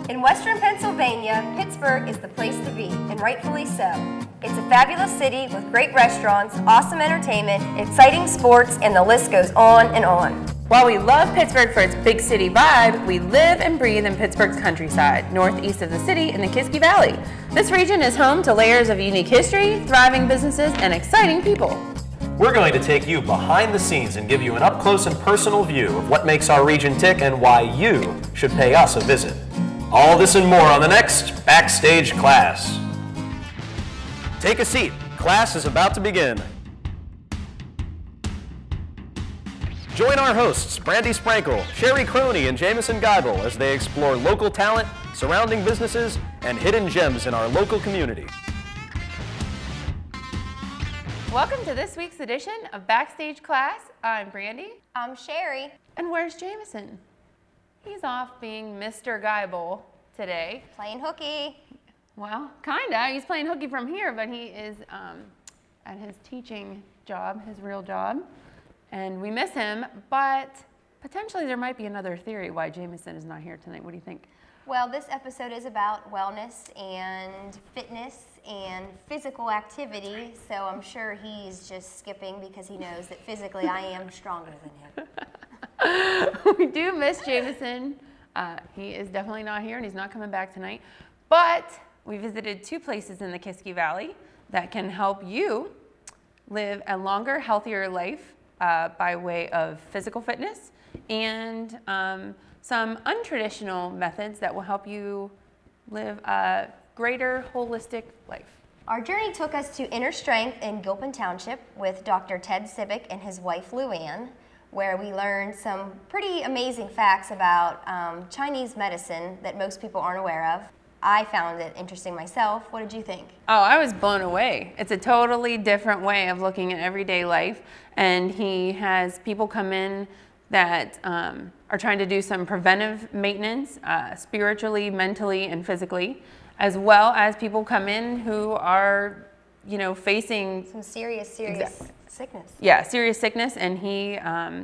In Western Pennsylvania, Pittsburgh is the place to be, and rightfully so. It's a fabulous city with great restaurants, awesome entertainment, exciting sports, and the list goes on and on. While we love Pittsburgh for its big city vibe, we live and breathe in Pittsburgh's countryside, northeast of the city in the Kiski Valley. This region is home to layers of unique history, thriving businesses, and exciting people. We're going to take you behind the scenes and give you an up-close and personal view of what makes our region tick and why you should pay us a visit. All this and more on the next Backstage Class. Take a seat. Class is about to begin. Join our hosts, Brandy Sprankle, Sherry Croney, and Jameson Geibel as they explore local talent, surrounding businesses, and hidden gems in our local community. Welcome to this week's edition of Backstage Class. I'm Brandy. I'm Sherry. And where's Jameson? He's off being Mr. Geibel today. Playing hooky. Well, kinda. He's playing hooky from here, but he is at his teaching job, his real job. And we miss him, but potentially there might be another theory why Jameson is not here tonight. What do you think? Well, this episode is about wellness and fitness and physical activity, so I'm sure he's just skipping because he knows that physically I am stronger than him. We do miss Jameson. He is definitely not here and he's not coming back tonight, but we visited two places in the Kiski Valley that can help you live a longer, healthier life by way of physical fitness and some untraditional methods that will help you live a greater holistic life. Our journey took us to Inner Strength in Gilpin Township with Dr. Ted Sibick and his wife Luann, where we learned some pretty amazing facts about Chinese medicine that most people aren't aware of. I found it interesting myself. What did you think? Oh, I was blown away. It's a totally different way of looking at everyday life, and he has people come in that are trying to do some preventive maintenance, spiritually, mentally, and physically, as well as people come in who are, you know, facing some serious sickness. Yeah, serious sickness, and he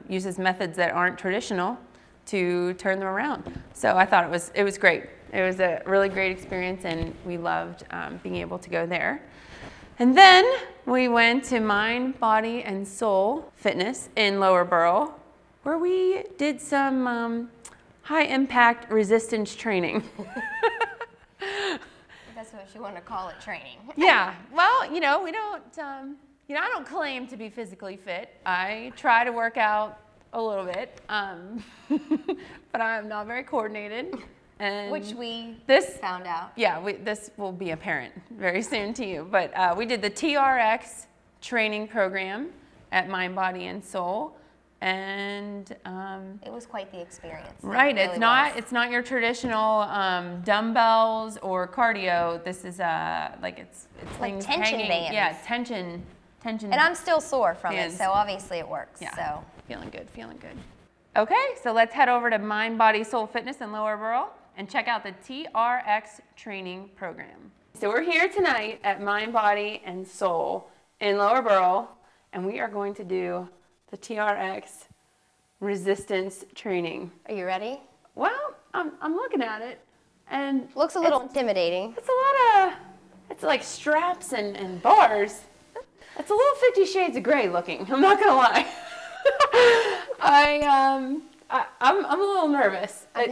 uses methods that aren't traditional to turn them around. So I thought it was great. It was a really great experience, and we loved being able to go there. And then we went to Mind, Body, and Soul Fitness in Lower Borough, where we did some high-impact resistance training. That's what you want to call it, training. Yeah. Well, you know, we don't. You know, I don't claim to be physically fit. I try to work out a little bit, but I'm not very coordinated. And which we found out. Yeah, this will be apparent very soon to you. But we did the TRX training program at Mind, Body, and Soul, and it was quite the experience. Right, it really it's not your traditional dumbbells or cardio. This is like it's like things tension hanging. bands. Yeah, tension. And I'm still sore from it, so obviously it works. Yeah, so feeling good, feeling good. Okay, so let's head over to Mind, Body, Soul Fitness in Lower Borough and check out the TRX training program. So we're here tonight at Mind, Body, and Soul in Lower Borough, and we are going to do the TRX resistance training. Are you ready? Well, I'm looking at it, and looks a little intimidating. It's a lot of, it's like straps and bars. It's a little 50 Shades of Grey looking. I'm not gonna lie. I'm a little nervous. I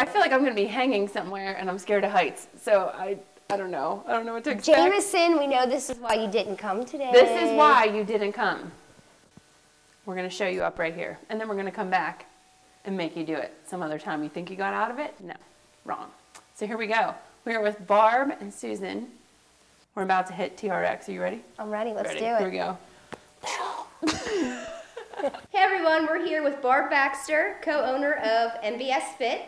feel like I'm gonna be hanging somewhere, and I'm scared of heights. So I don't know. I don't know what to expect. Jameson, we know this is why you didn't come today. This is why you didn't come. We're gonna show you up right here, and then we're gonna come back and make you do it some other time. You think you got out of it? No, wrong. So here we go. We are with Barb and Susan. We're about to hit TRX. Are you ready? I'm ready. Let's do it. Here we go. Hey everyone, we're here with Barb Baxter, co-owner of MBS Fit.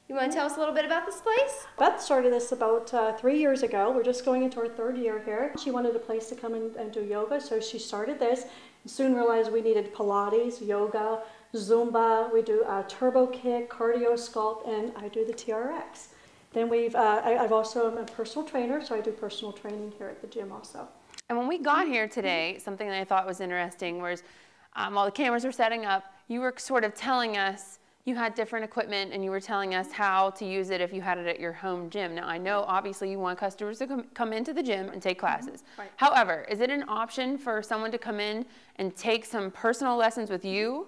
You want to tell us a little bit about this place? Beth started this about 3 years ago. We're just going into our third year here. She wanted a place to come and do yoga, so she started this. And soon realized we needed Pilates, yoga, Zumba. We do turbo kick, cardio sculpt, and I do the TRX. Then I've also am a personal trainer, so I do personal training here at the gym also. And when we got here today, something that I thought was interesting was while the cameras were setting up, you were sort of telling us you had different equipment and you were telling us how to use it if you had it at your home gym. Now, I know obviously you want customers to come into the gym and take classes. Right. However, is it an option for someone to come in and take some personal lessons with you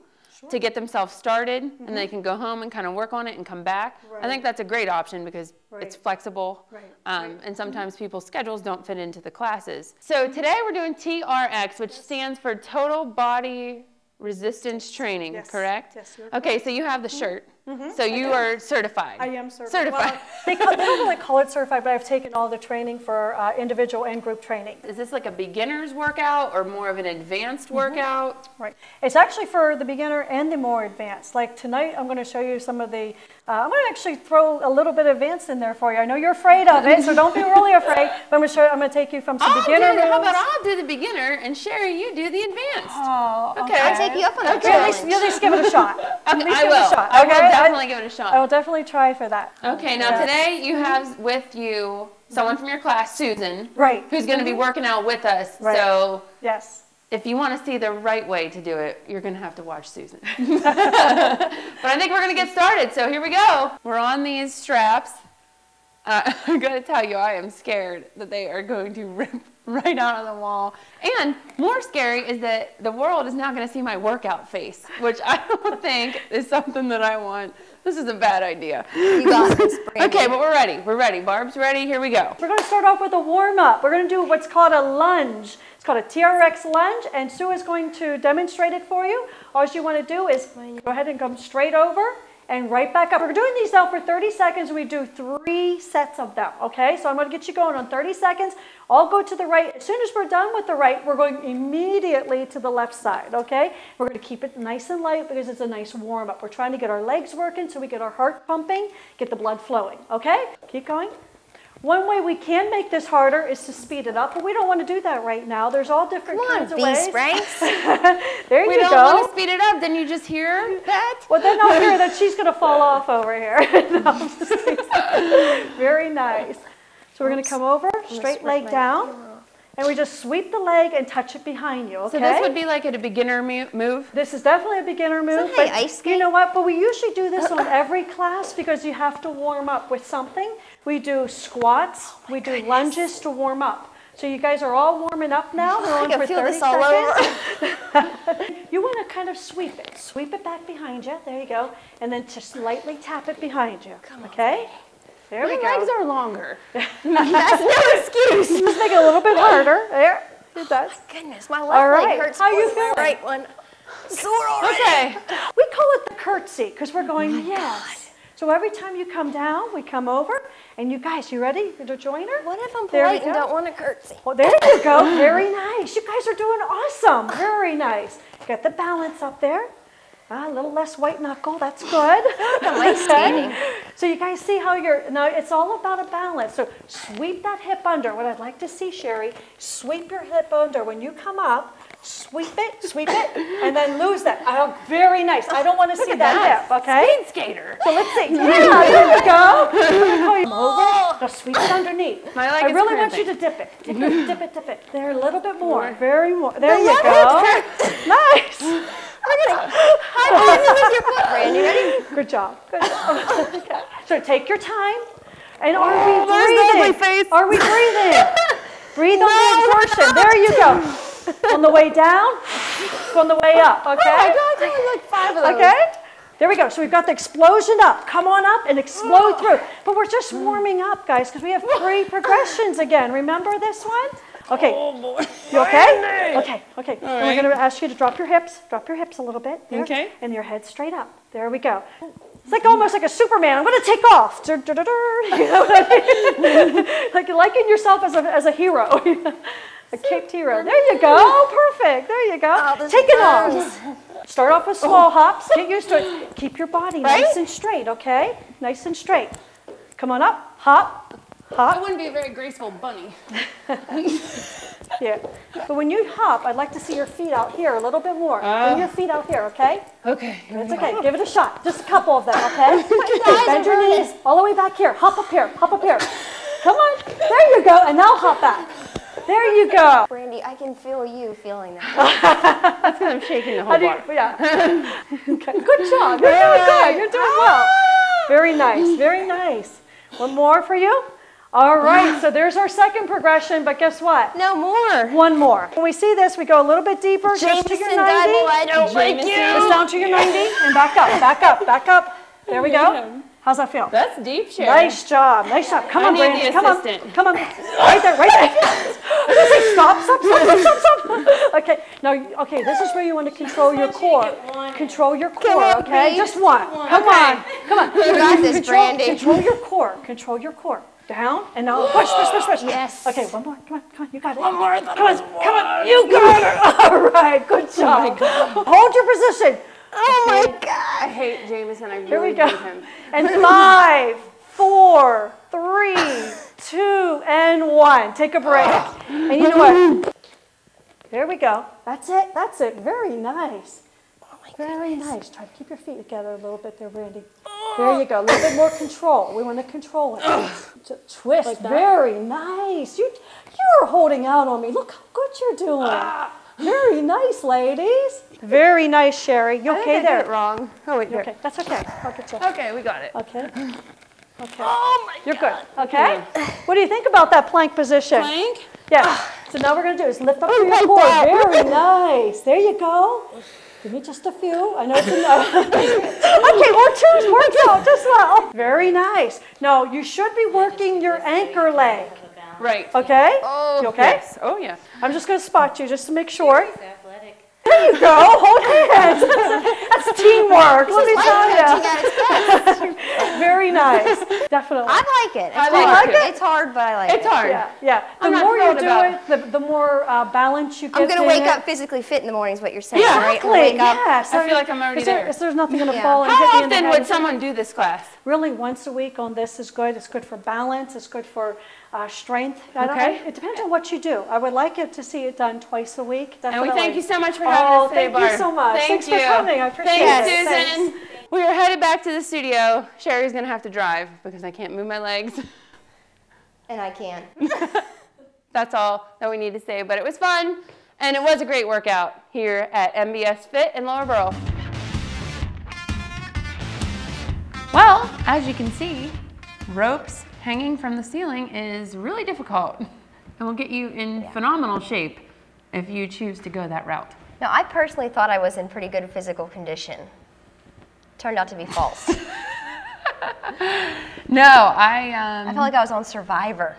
to get themselves started, and they can go home and kind of work on it and come back? Right. I think that's a great option because it's flexible, Right. and sometimes people's schedules don't fit into the classes. So today we're doing TRX, which stands for Total Body Resistance Training, Yes. correct? Yes, you're okay, so you have the shirt. So you are certified. I am certified. Certified. Well, they don't really call it certified, but I've taken all the training for individual and group training. Is this like a beginner's workout or more of an advanced workout? Right. It's actually for the beginner and the more advanced. Like tonight, I'm going to show you some of the, I'm going to actually throw a little bit of advanced in there for you. I know you're afraid of it, so don't be really afraid. But I'm going to take you from some beginner moves. How about I'll do the beginner and Sherry, you do the advanced? Oh, okay. I'll take you up on that Okay, challenge. you at least give it a shot. I will definitely give it a shot. I will definitely try for that. Okay, now today you have with you someone from your class, Susan, Right. who's going to be working out with us. Right. So Yes. if you want to see the right way to do it, you're going to have to watch Susan. But I think we're going to get started, so here we go. We're on these straps. I'm going to tell you, I am scared that they are going to rip right out of the wall. And more scary is that the world is now going to see my workout face, which I don't think is something that I want. This is a bad idea. You got this, Brandy. Okay, but we're ready. We're ready. Barb's ready. Here we go. We're going to start off with a warm-up. We're going to do what's called a lunge. It's called a TRX lunge, and Sue is going to demonstrate it for you. All you want to do is go ahead and come straight over and right back up. We're doing these now for 30 seconds. We do 3 sets of them, okay? So I'm going to get you going on 30 seconds. I'll go to the right. As soon as we're done with the right, we're going immediately to the left side, okay? We're going to keep it nice and light because it's a nice warm-up. We're trying to get our legs working so we get our heart pumping, get the blood flowing, okay? Keep going. One way we can make this harder is to speed it up, but we don't want to do that right now. There's all different kinds of ways. Ranks. There you go. We don't want to speed it up. Then you just hear that? Well, then I'll hear that she's going to fall off over here. No, I'm just kidding. Very nice. So we're going to come over, straight leg down, and we just sweep the leg and touch it behind you, okay? So this would be like a beginner move? This is definitely a beginner move, Something but ice skate? you know what? But we usually do this on every class because you have to warm up with something. We do squats, we do lunges to warm up. So you guys are all warming up now. We're on I can for feel 30 this all seconds. You want to kind of sweep it. Sweep it back behind you. There you go. And then just lightly tap it behind you. Okay? There we go. My legs are longer. That's no excuse. Just make it a little bit harder. There. It does. Goodness, my All left right. leg hurts How more you than my feeling? right one. Sore already. Okay. We call it the curtsy because we're going, yes. So every time you come down, we come over. And you guys, you ready to join her? What if I'm There we polite and go. don't want to curtsy? Well, there you go. Very nice. You guys are doing awesome. Very nice. Got the balance up there. A little less white knuckle. That's good. Ice skating. So you guys see how now it's all about a balance. So sweep that hip under. What I'd like to see, Sherry, sweep your hip under. When you come up, sweep it, and then lose that. Oh, very nice. I don't want to see that hip, okay? Speed skater. So let's see. Yeah, there we go. Let me call you over. Now sweep it underneath. My leg I is really want cramping. you to dip it. Dip it, dip it. There, a little bit more. Very more. There you go. Nice. With your foot, Brandy. Ready? Good job. Good job. Okay. So take your time. And are we there's the ugly breathing? face. Are we breathing? Breathe on the exertion. There you go. On the way down, on the way up. Okay. Oh my God, there was like 5 of those. Okay. There we go. So we've got the explosion up. Come on up and explode through. But we're just warming up, guys, because we have 3 progressions again. Remember this one? Okay. Oh boy. You okay? Okay. Okay. All And we're right. going to ask you to drop your hips. Drop your hips a little bit. There. Okay. And your head straight up. There we go. It's like almost like a Superman. I'm going to take off. You know what I mean? Like liken yourself as a hero. A caped hero. There you go. Perfect. There you go. Oh, this Take it burns. off. Start off with small hops. Get used to it. Keep your body nice and straight, okay? Nice and straight. Come on up. Hop. I Hop. wouldn't be a very graceful bunny. Yeah. But when you hop, I'd like to see your feet out here a little bit more. Bring your feet out here, okay? Okay. It's okay. Give it a shot. Just a couple of them, okay? Bend your knees all the way back here. Hop up here. Hop up here. Come on. There you go. And now hop back. There you go. Brandy, I can feel you feeling that. That's because I'm shaking the whole bar. Yeah. Okay. Good job. You're doing good. You're doing well. Very nice. Very nice. One more for you. All right. So there's our second progression, but guess what? No more. One more. When we see this, we go a little bit deeper, just to your 90. I don't like you. Just down to your 90 and back up, back up, back up. There we go. How's that feel? That's deep, Sherry. Nice job. Nice job. Come on, need Brandy. the Come on. assistant. Come on. Right there. Right there. I was gonna say stop, stop, stop, stop, stop, stop. Okay. Now, okay. This is where you want to control your core. Control your core. Okay. Just one. Come on. Come on. You got this, Brandy. Control your core. Control your core. Down and now push, push, push, push. Yes. Okay. One more. Come on. Come on. You got it. One more. Come on. Come on. You got it. All right. Good job. Hold your position. Oh my God. I hate Jameson. I Here we really go. hate him. And 5, 4, 3, 2, and 1. Take a break. And you know what? There we go. That's it. That's it. Very nice. Very nice. Try to keep your feet together a little bit there, Brandy. There you go. A little bit more control. We want to control it. Twist. Like very nice. You're holding out on me. Look how good you're doing. Very nice, ladies. Very nice, Sherry. You okay there? I did it wrong. Oh, wait, here. Okay, that's okay. I'll get you. Okay, we got it. Okay. Okay. Oh my You're good. Okay. What do you think about that plank position? Plank? Yeah. So now we're going to do is lift up your core. Very nice. There you go. Give me just a few. I know it's enough. Okay, more twos works out just well. Very nice. Now you should be working your anchor leg. Right. Okay? Oh, You okay? Yes. Oh, yeah. I'm just going to spot you just to make sure. There you go. Hold hands. That's teamwork. Let me tell you. Very nice. Definitely. I like it. It's I hard. like it. It's hard, but I like It's it. hard. Yeah, yeah. The I'm not more you thrilled do about it, the more balance you get. I'm going to in wake it. up physically fit in the morning is what you're saying, Yeah, right? exactly. Wake up. Yes. I feel like I'm already there. There's nothing going to Yeah. fall and How hit you in the often head. would someone do this class? Really, once a week on this is good. It's good for balance. It's good for strength. Okay. It depends on what you do. I would like it to see it done twice a week. And Definitely. we thank you so much for having us today, Barb. Thank you so much. Thank Thanks you. for coming. I appreciate Thanks, it. Susan. Thanks. We are headed back to the studio. Sherry's going to have to drive because I can't move my legs. And I can. That's all that we need to say, but it was fun, and it was a great workout here at MBS Fit in Lower Borough. Well, as you can see, ropes hanging from the ceiling is really difficult and will get you in phenomenal shape if you choose to go that route. Now, I personally thought I was in pretty good physical condition. Turned out to be false. No, I felt like I was on Survivor,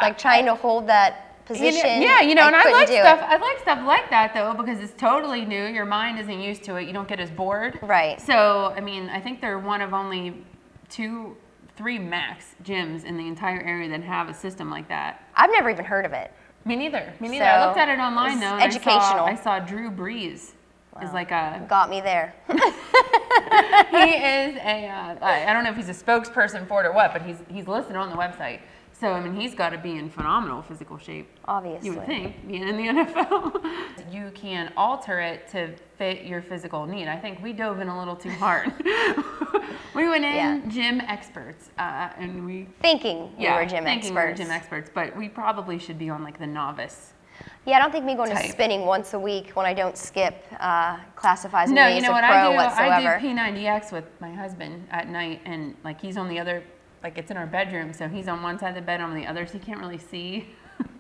like trying to hold that position. Yeah, you know, and I couldn't like do stuff. it. I like stuff like that though because it's totally new. Your mind isn't used to it. You don't get as bored. Right. So, I mean, I think they're one of only 2, 3 max gyms in the entire area that have a system like that. I've never even heard of it. Me neither. Me neither. So, I looked at it online it's though. And educational. I saw Drew Brees is like a. Got me there. He is a. I don't know if he's a spokesperson for it or what, but he's listed on the website. So I mean, he's got to be in phenomenal physical shape. Obviously. You would think, being in the NFL. You can alter it to fit your physical need. I think we dove in a little too hard. We went in gym experts, and we Thinking we were gym thinking we were experts. gym experts, but we probably should be on like the novice. Yeah, I don't think me going to Type. spinning once a week when I don't skip classifies No, me you as know a what pro I whatsoever. do P90X with my husband at night, and like he's on the other, like it's in our bedroom, so he's on one side of the bed, I'm on the other, so he can't really see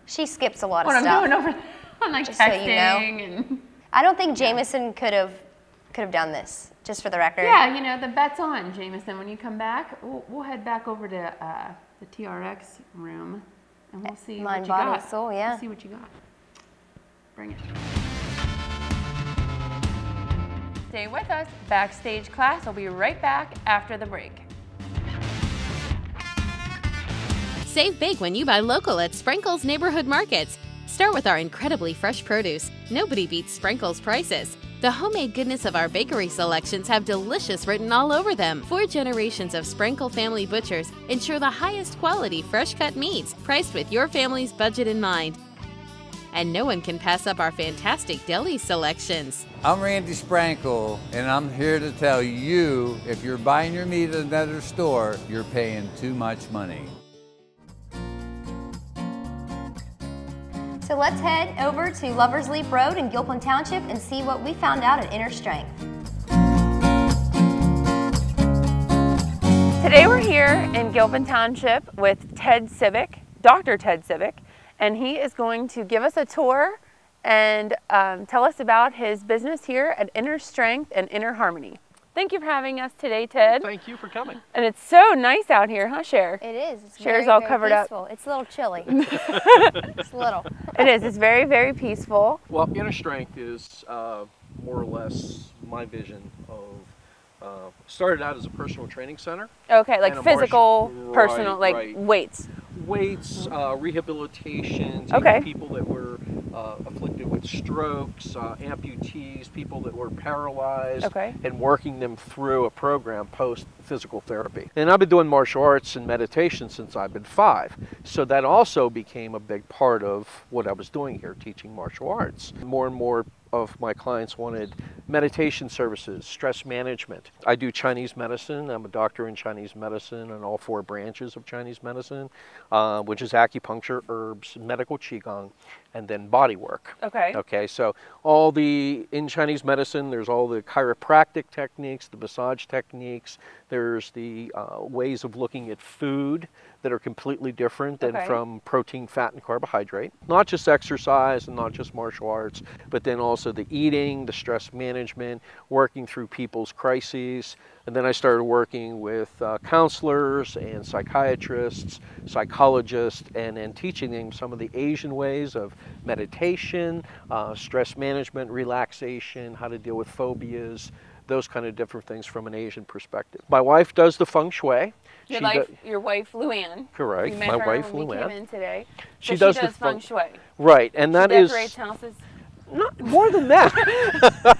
She skips a lot of what stuff. I'm doing over there. I'm like Just so texting you know. and. I don't think Jameson could have done this, just for the record. Yeah, you know, the bet's on, Jameson. When you come back, we'll head back over to the TRX room, and we'll see Mind, what you body, got. soul, yeah. We'll see what you got. Bring it. Stay with us. Backstage class will be right back after the break. Save big when you buy local at Sprinkles Neighborhood Markets. Start with our incredibly fresh produce. Nobody beats Sprinkles prices. The homemade goodness of our bakery selections have delicious written all over them. 4 generations of Sprinkle family butchers ensure the highest quality fresh-cut meats, priced with your family's budget in mind. And no one can pass up our fantastic deli selections. I'm Randy Sprankle, and I'm here to tell you, if you're buying your meat at another store, you're paying too much money. So let's head over to Lover's Leap Road in Gilpin Township and see what we found out at Inner Strength. Today we're here in Gilpin Township with Ted Civic, Dr. Ted Civic, and he is going to give us a tour and tell us about his business here at Inner Strength and Inner Harmony. Thank you for having us today, Ted. Thank you for coming. And it's so nice out here, huh, Cher? It is. It's Cher's very, all very covered peaceful. up. It's a little chilly. It's a little. It is. It's very, very peaceful. Well, Inner Strength is more or less my vision of, started out as a personal training center. Okay, like And a physical, martial- personal, right, like right. weights. Weights, rehabilitation, taking Okay. people that were afflicted with strokes, amputees, people that were paralyzed, Okay. and working them through a program post-physical therapy. And I've been doing martial arts and meditation since I've been 5. So that also became a big part of what I was doing here, teaching martial arts. More and more of my clients wanted meditation services, stress management. I do Chinese medicine. I'm a doctor in Chinese medicine and all 4 branches of Chinese medicine, which is acupuncture, herbs, medical qigong, and then body work. Okay. Okay, so in Chinese medicine, there's all the chiropractic techniques, the massage techniques, there's the ways of looking at food that are completely different than Okay. from protein, fat, and carbohydrate. Not just exercise and not just martial arts, but then also the eating, the stress management, working through people's crises. And then I started working with counselors and psychiatrists, psychologists, and then teaching them some of the Asian ways of meditation, stress management, relaxation, how to deal with phobias, those kind of different things from an Asian perspective. My wife does the feng shui. Your wife, Luann. Correct. You met My her wife, when we Luann. came in today. She So does she the does feng shui. Right, and that She is decorates houses. not more than that.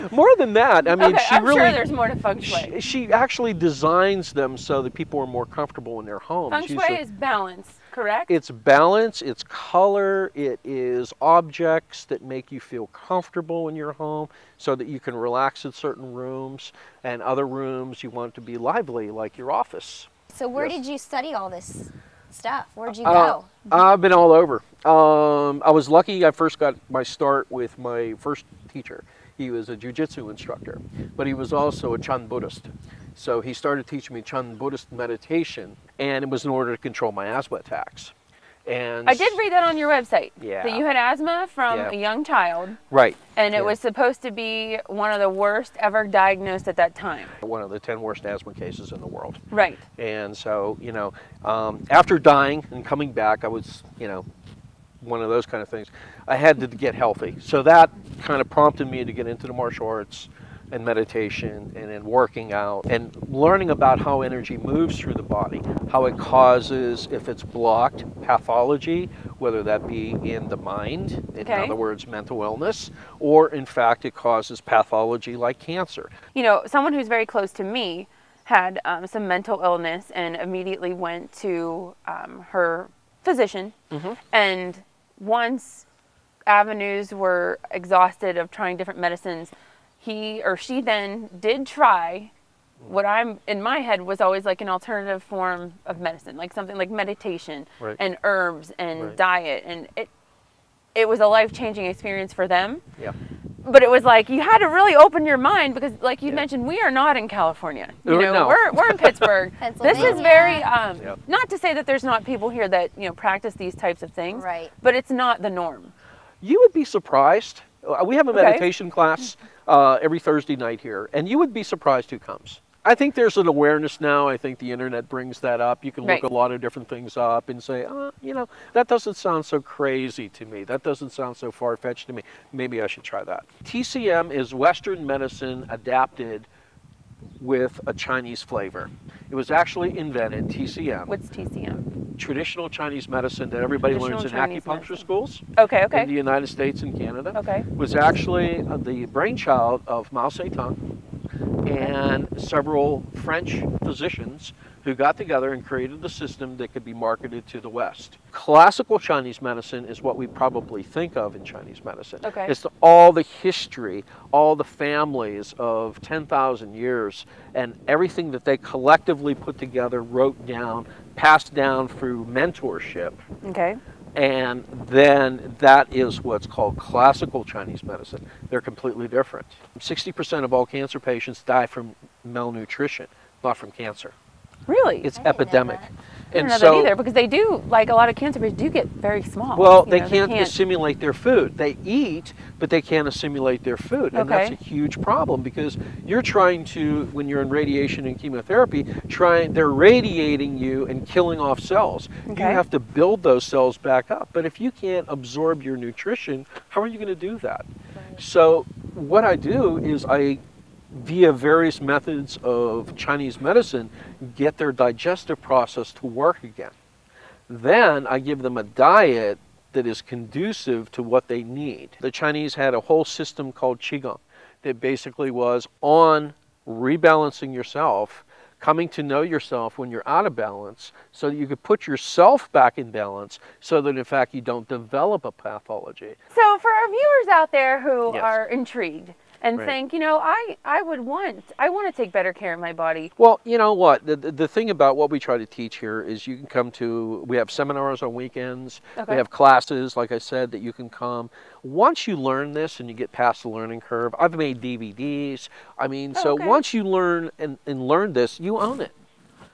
More than that. I mean, Okay, she I'm really. sure there's more to feng shui. She actually designs them so that people are more comfortable in their homes. Feng shui is balance, correct? It's balance, it's color, it is objects that make you feel comfortable in your home so that you can relax in certain rooms, and other rooms you want it to be lively, like your office. So where Yes. did you study all this stuff? Where'd you go? I've been all over. I was lucky. I first got my start with my first teacher. He was a jiu-jitsu instructor, but he was also a Chan Buddhist. So he started teaching me Chan Buddhist meditation, and it was in order to control my asthma attacks. And I did read that on your website. Yeah. That you had asthma from Yeah. a young child. Right. And it Yeah. was supposed to be one of the worst ever diagnosed at that time. One of the 10 worst asthma cases in the world. Right. And so, after dying and coming back, I was, one of those kind of things. I had to get healthy. So that kind of prompted me to get into the martial arts and meditation and then working out and learning about how energy moves through the body, how it causes, if it's blocked, pathology, whether that be in the mind, in Okay. other words, mental illness, or in fact it causes pathology like cancer. Someone who's very close to me had some mental illness and immediately went to her physician. Mm-hmm. And once avenues were exhausted of trying different medicines, he or she then did try what I'm in my head was always like an alternative form of medicine, like something like meditation Right. and herbs and Right. diet, and it was a life-changing experience for them. Yeah. But it was like you had to really open your mind because, like you Yeah. mentioned, we are not in California. No. We're in Pittsburgh. This is Pennsylvania. very Yep. not to say that there's not people here that practice these types of things, Right. but it's not the norm. You would be surprised. We have a Okay. meditation class every Thursday night here, and you would be surprised who comes. I think there's an awareness now. I think the internet brings that up. You can Right. look a lot of different things up and say, that doesn't sound so crazy to me. That doesn't sound so far-fetched to me. Maybe I should try that. TCM is Western medicine adapted with a Chinese flavor. It was actually invented, TCM, What's TCM? traditional Chinese medicine that everybody learns in Traditional Chinese acupuncture medicine. schools. Okay. In the United States and Canada, Okay. was actually the brainchild of Mao Zedong and several French physicians who got together and created the system that could be marketed to the West. Classical Chinese medicine is what we probably think of in Chinese medicine. Okay. It's all the history, all the families of 10,000 years, and everything that they collectively put together, wrote down, passed down through mentorship. Okay. And then that is what's called classical Chinese medicine. They're completely different. 60% of all cancer patients die from malnutrition, not from cancer. Really? It's I didn't know epidemic. that. I didn't know that either, because they do, like a lot of cancer patients do get very small. Well, You they know, can't assimilate their food. They eat, but they can't assimilate their food. And that's a huge problem, because you're trying to, when you're in radiation and chemotherapy, they're radiating you and killing off cells. Okay. You have to build those cells back up. But if you can't absorb your nutrition, how are you going to do that? Right. So what I do is via various methods of Chinese medicine, get their digestive process to work again. Then I give them a diet that is conducive to what they need. The Chinese had a whole system called Qigong that basically was on rebalancing yourself, coming to know yourself when you're out of balance, so that you could put yourself back in balance, so that in fact you don't develop a pathology. So for our viewers out there who Yes. are intrigued and think, you know, I want to take better care of my body. Well, you know what, the thing about what we try to teach here is you can come to, we have seminars on weekends, we have classes, like I said, that you can come. Once you learn this and you get past the learning curve, I've made DVDs, I mean, once you learn and learn this, you own it.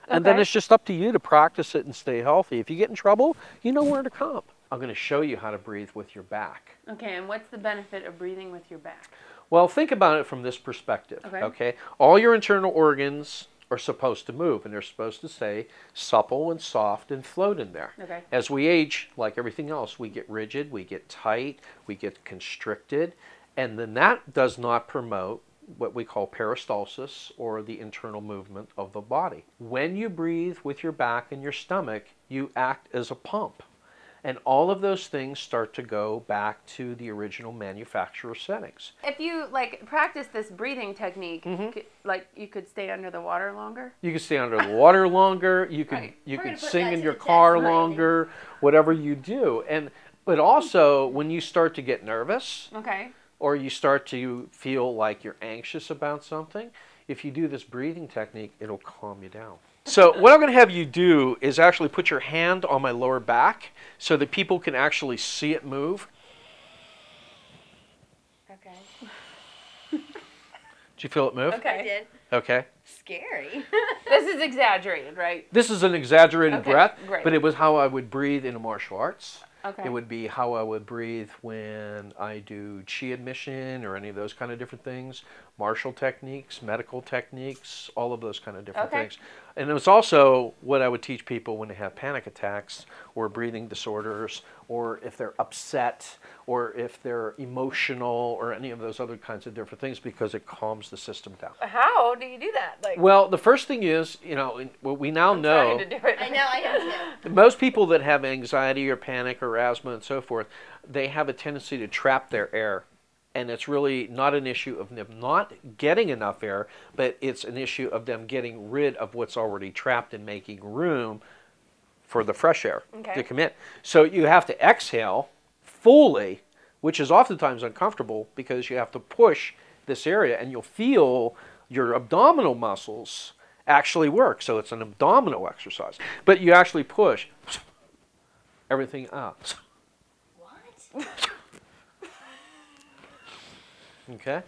And then it's just up to you to practice it and stay healthy. If you get in trouble, you know where to come. I'm going to show you how to breathe with your back. Okay, and what's the benefit of breathing with your back? Well, think about it from this perspective, okay? All your internal organs are supposed to move, and they're supposed to stay supple and soft and float in there. Okay. As we age, like everything else, we get rigid, we get tight, we get constricted, and then that does not promote what we call peristalsis, or the internal movement of the body. When you breathe with your back and your stomach, you act as a pump. And all of those things start to go back to the original manufacturer settings. If you like practice this breathing technique, like you could stay under the water longer? You can stay under the water longer, you can sing in your car longer, whatever you do. But also when you start to get nervous, or you start to feel like you're anxious about something, if you do this breathing technique, it'll calm you down. So what I'm going to have you do is actually put your hand on my lower back so that people can actually see it move. Okay. Did you feel it move? I did. Okay. Scary. This is exaggerated, right? This is an exaggerated breath, great. but it was how I would breathe in martial arts. Okay. It would be how I would breathe when I do chi admission or any of those kind of different things, martial techniques, medical techniques, all of those kind of different things. And it was also what I would teach people when they have panic attacks or breathing disorders, or if they're upset, or if they're emotional, or any of those other kinds of different things, because it calms the system down. How do you do that? Like, well, the first thing is, you know, what we now know. trying to do it. I know, I am too. Most people that have anxiety or panic or asthma and so forth, they have a tendency to trap their air. And it's really not an issue of them not getting enough air, but it's an issue of them getting rid of what's already trapped and making room for the fresh air to come in. So you have to exhale fully, which is oftentimes uncomfortable because you have to push this area, and you'll feel your abdominal muscles actually work. So it's an abdominal exercise. But you actually push everything out. What? Okay?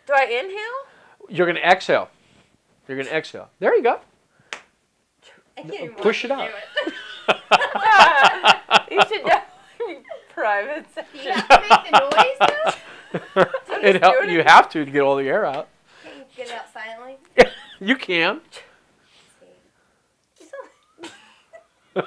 Do I inhale? You're going to exhale. You're going to exhale. There you go. I can't even Push it out. You should definitely private Do you have to make the noise though? You have to get all the air out. Can you get it out silently? You can. Wait,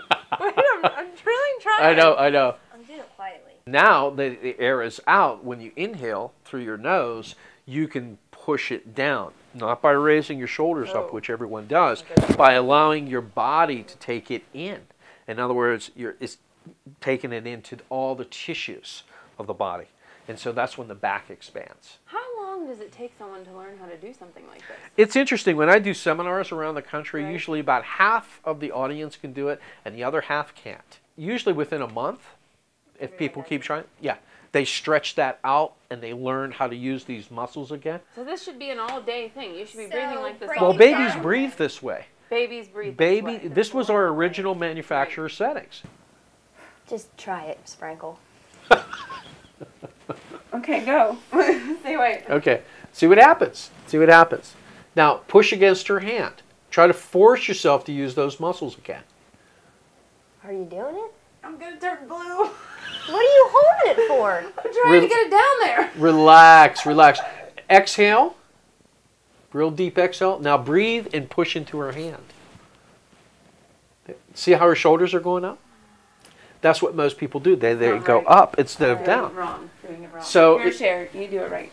I'm really trying. I know. I'm doing it quietly. Now that the air is out, when you inhale through your nose, you can push it down. Not by raising your shoulders up, which everyone does, by allowing your body to take it in. In other words, it's taking it into all the tissues of the body. And so that's when the back expands. How long does it take someone to learn how to do something like this? It's interesting. When I do seminars around the country, usually about half of the audience can do it and the other half can't. Usually within a month, if people keep trying, they stretch that out and they learn how to use these muscles again. So this should be an all-day thing. You should be breathing like this. Well, babies breathe this way. Babies breathe this way. This was our original manufacturer settings. Just try it, Sprinkle. Okay, go. Say wait. Okay, see what happens. See what happens. Now, push against her hand. Try to force yourself to use those muscles again. Are you doing it? I'm gonna turn blue. What are you holding it for? I'm trying to get it down there. Relax, relax. Exhale. Real deep exhale. Now breathe and push into her hand. See how her shoulders are going up? That's what most people do. They go right. up instead of down. Wrong. Doing it wrong. So Here, Cher, you do it right.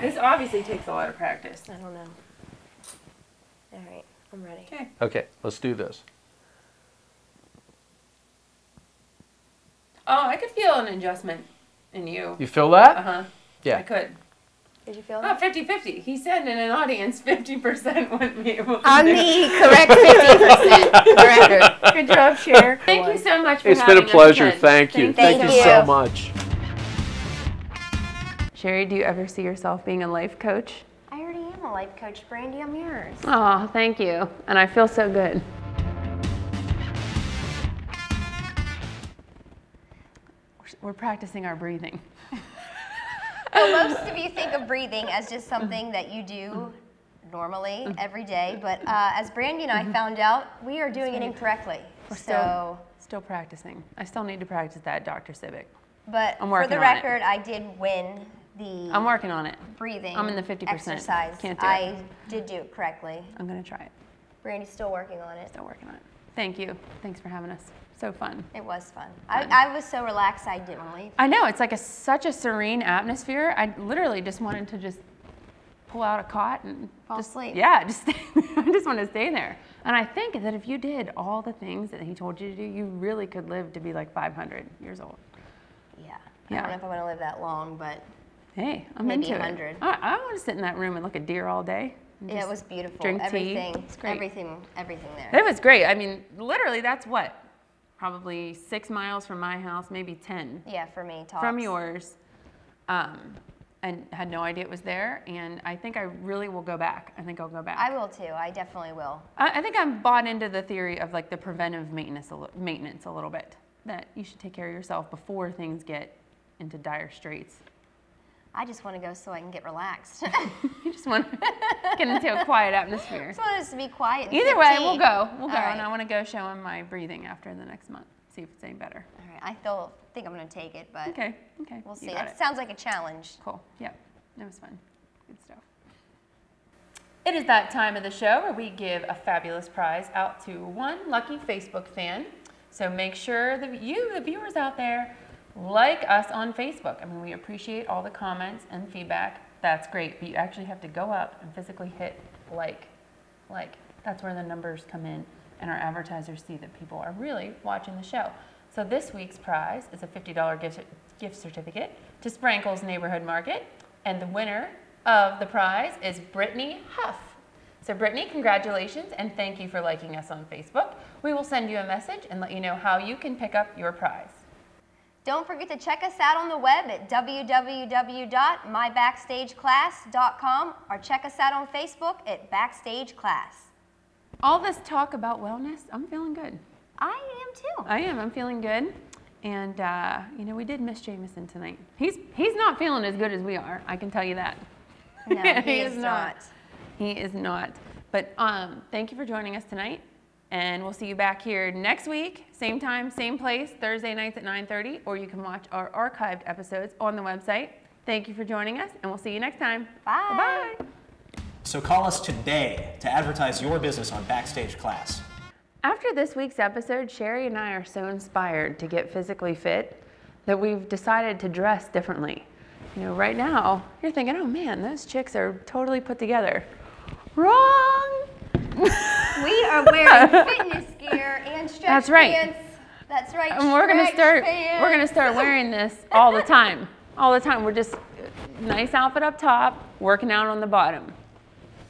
This obviously takes a lot of practice. I don't know. All right, I'm ready. Okay. Okay, let's do this. Oh, I could feel an adjustment in you. You feel that? Uh-huh. Yeah. I could. Did you feel Oh, it? 50-50. He said in an audience 50% wouldn't be able to I'm do the it. correct 50% correct. Good job, Cher. Thank you so much for It's having been a us, pleasure. Ted. Thank you. Thank Thank you. you so much. Sherry, do you ever see yourself being a life coach? I already am a life coach, Brandy. I'm yours. Oh, thank you. And I feel so good. We're practicing our breathing. Well, most of you think of breathing as just something that you do normally every day, but as Brandy and I found out, we are doing it incorrectly. We're still practicing. I still need to practice that, Dr. Civic. But I'm for working the on record, I did win the I'm working on it. breathing I'm in the 50%. exercise. Can't do it. I did do it correctly. I'm going to try it. Brandy's still working on it. Still working on it. Thank you. Thanks for having us. So fun. It was fun. I was so relaxed I didn't leave. I know. It's like such a serene atmosphere. I literally just wanted to just pull out a cot and Fall just asleep. Yeah, just stay there. I just want to stay there. And I think that if you did all the things that he told you to do, you really could live to be like 500 years old. Yeah. Yeah. I don't know if I'm going to live that long, but Hey, I'm Maybe into 100. it. I want to sit in that room and look at deer all day. And yeah, it just was beautiful. drink tea. Everything, It's great. everything there. It was great. I mean, literally, that's what? Probably 6 miles from my house, maybe 10 Yeah, for me, tops. from yours. And had no idea it was there. And I think I really will go back. I think I'll go back. I will too. I definitely will. I think I'm bought into the theory of like the preventive maintenance a little bit. That you should take care of yourself before things get into dire straits. I just want to go so I can get relaxed. You just want to get into a quiet atmosphere. I just want us to be quiet and Either sip way, tea. we'll go. We'll go. All right. And I want to go show him my breathing after the next month. See if it's any better. All right. I still think I'm going to take it, but Okay. we'll see. You got It it. sounds like a challenge. Cool. Yep. It was fun. Good stuff. It is that time of the show where we give a fabulous prize out to one lucky Facebook fan. So make sure that you, the viewers out there, like us on Facebook. I mean, we appreciate all the comments and feedback. That's great, but you actually have to go up and physically hit like. That's where the numbers come in and our advertisers see that people are really watching the show. So this week's prize is a $50 gift certificate to Sprinkles Neighborhood Market, and the winner of the prize is Brittany Huff. So Brittany, congratulations and thank you for liking us on Facebook. We will send you a message and let you know how you can pick up your prize. Don't forget to check us out on the web at www.mybackstageclass.com or check us out on Facebook at Backstage Class. All this talk about wellness, I'm feeling good. I am too. I am. I'm feeling good. And, you know, we did miss Jameson tonight. He's not feeling as good as we are. I can tell you that. No, he is not. He is not. But thank you for joining us tonight. And we'll see you back here next week, same time, same place, Thursday nights at 9:30, or you can watch our archived episodes on the website. Thank you for joining us, and we'll see you next time. Bye. Bye-bye. So call us today to advertise your business on Backstage Class. After this week's episode, Sherry and I are so inspired to get physically fit that we've decided to dress differently. You know, right now, you're thinking, oh man, those chicks are totally put together. Wrong! We are wearing fitness gear and stretch That's right. pants. That's right. And we're gonna stretch start wearing this all the time. All the time. We're just nice outfit up top, working out on the bottom.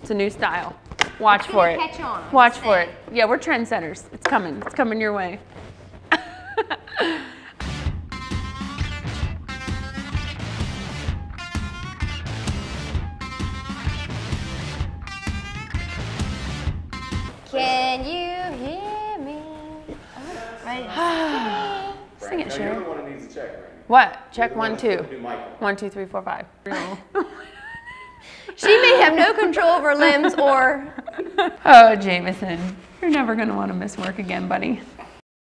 It's a new style. Watch for it. Catch on. Watch for it. Yeah, we're trendsetters. It's coming. It's coming your way. Can you hear me? Ready to Sing it, Cher. You're the one who needs to check, right? What? Check 1, 2. 1, 2, 3, 4, 5. She may have no control over limbs or... Oh, Jameson, you're never going to want to miss work again, buddy.